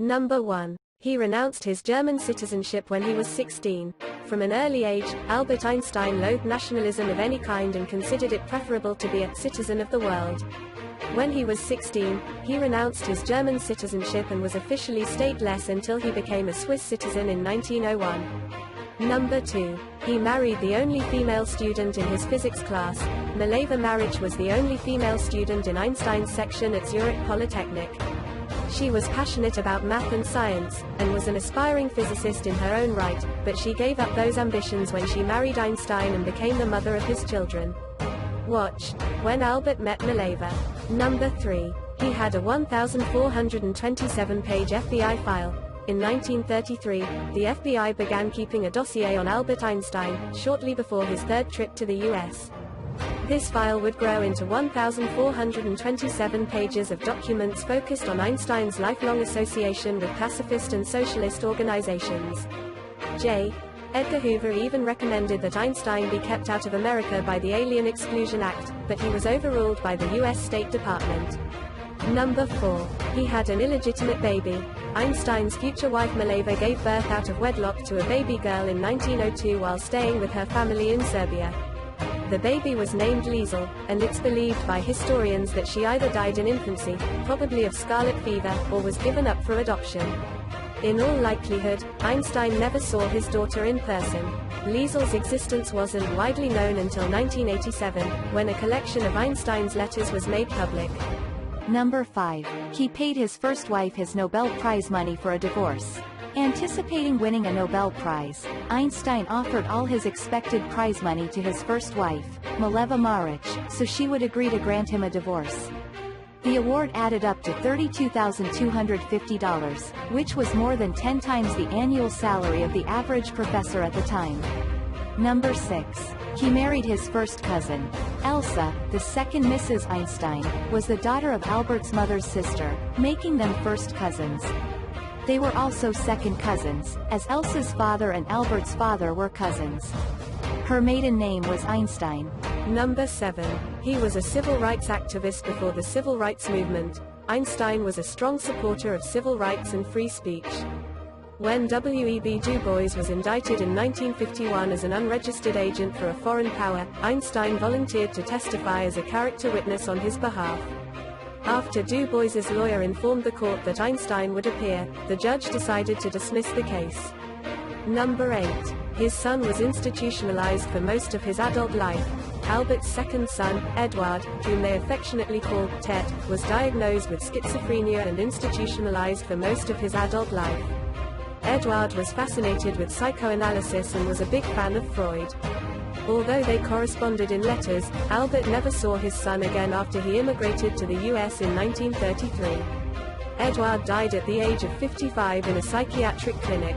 Number 1. He renounced his German citizenship when he was 16. From an early age, Albert Einstein loathed nationalism of any kind and considered it preferable to be a citizen of the world. When he was 16, he renounced his German citizenship and was officially stateless until he became a Swiss citizen in 1901. Number 2. He married the only female student in his physics class. Mileva Maric was the only female student in Einstein's section at Zurich Polytechnic. She was passionate about math and science, and was an aspiring physicist in her own right, but she gave up those ambitions when she married Einstein and became the mother of his children. Watch When Albert Met Mileva. Number 3. He had a 1,427-page FBI file. In 1933, the FBI began keeping a dossier on Albert Einstein, shortly before his third trip to the US. This file would grow into 1,427 pages of documents focused on Einstein's lifelong association with pacifist and socialist organizations. J. Edgar Hoover even recommended that Einstein be kept out of America by the Alien Exclusion Act, but he was overruled by the US State Department. Number 4. He had an illegitimate baby. Einstein's future wife Mileva gave birth out of wedlock to a baby girl in 1902 while staying with her family in Serbia. The baby was named Liesel, and it's believed by historians that she either died in infancy, probably of scarlet fever, or was given up for adoption. In all likelihood, Einstein never saw his daughter in person. Liesel's existence wasn't widely known until 1987, when a collection of Einstein's letters was made public. Number 5. He paid his first wife his Nobel Prize money for a divorce. Anticipating winning a Nobel Prize, Einstein offered all his expected prize money to his first wife, Mileva Maric, so she would agree to grant him a divorce. The award added up to $32,250, which was more than 10 times the annual salary of the average professor at the time. Number 6. He married his first cousin. Elsa, the second Mrs. Einstein, was the daughter of Albert's mother's sister, making them first cousins. They were also second cousins, as Elsa's father and Albert's father were cousins. Her maiden name was Einstein. Number 7. He was a civil rights activist before the civil rights movement. Einstein was a strong supporter of civil rights and free speech. When W.E.B. Du Bois was indicted in 1951 as an unregistered agent for a foreign power, Einstein volunteered to testify as a character witness on his behalf. After Du Bois's lawyer informed the court that Einstein would appear, the judge decided to dismiss the case. Number 8. His son was institutionalized for most of his adult life. Albert's second son, Edward, whom they affectionately called Ted, was diagnosed with schizophrenia and institutionalized for most of his adult life. Edward was fascinated with psychoanalysis and was a big fan of Freud. Although they corresponded in letters, Albert never saw his son again after he immigrated to the US in 1933. Edward died at the age of 55 in a psychiatric clinic.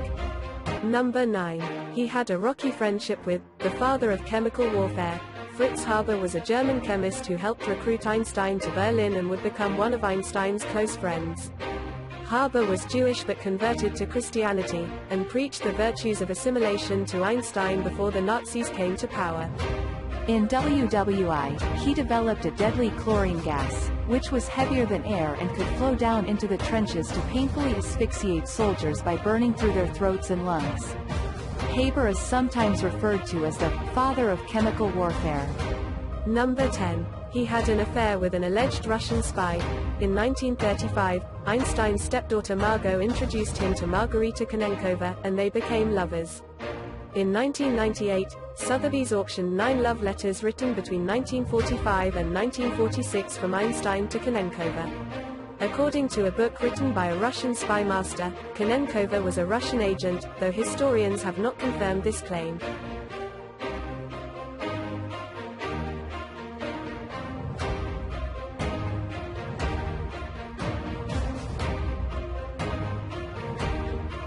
Number 9. He had a rocky friendship with the father of chemical warfare. Fritz Haber was a German chemist who helped recruit Einstein to Berlin and would become one of Einstein's close friends. Haber was Jewish but converted to Christianity, and preached the virtues of assimilation to Einstein before the Nazis came to power. In WWI, he developed a deadly chlorine gas, which was heavier than air and could flow down into the trenches to painfully asphyxiate soldiers by burning through their throats and lungs. Haber is sometimes referred to as the father of chemical warfare. Number 10. He had an affair with an alleged Russian spy. In 1935, Einstein's stepdaughter Margot introduced him to Margarita Konenkova, and they became lovers. In 1998, Sotheby's auctioned 9 love letters written between 1945 and 1946 from Einstein to Konenkova. According to a book written by a Russian spy master, Konenkova was a Russian agent, though historians have not confirmed this claim.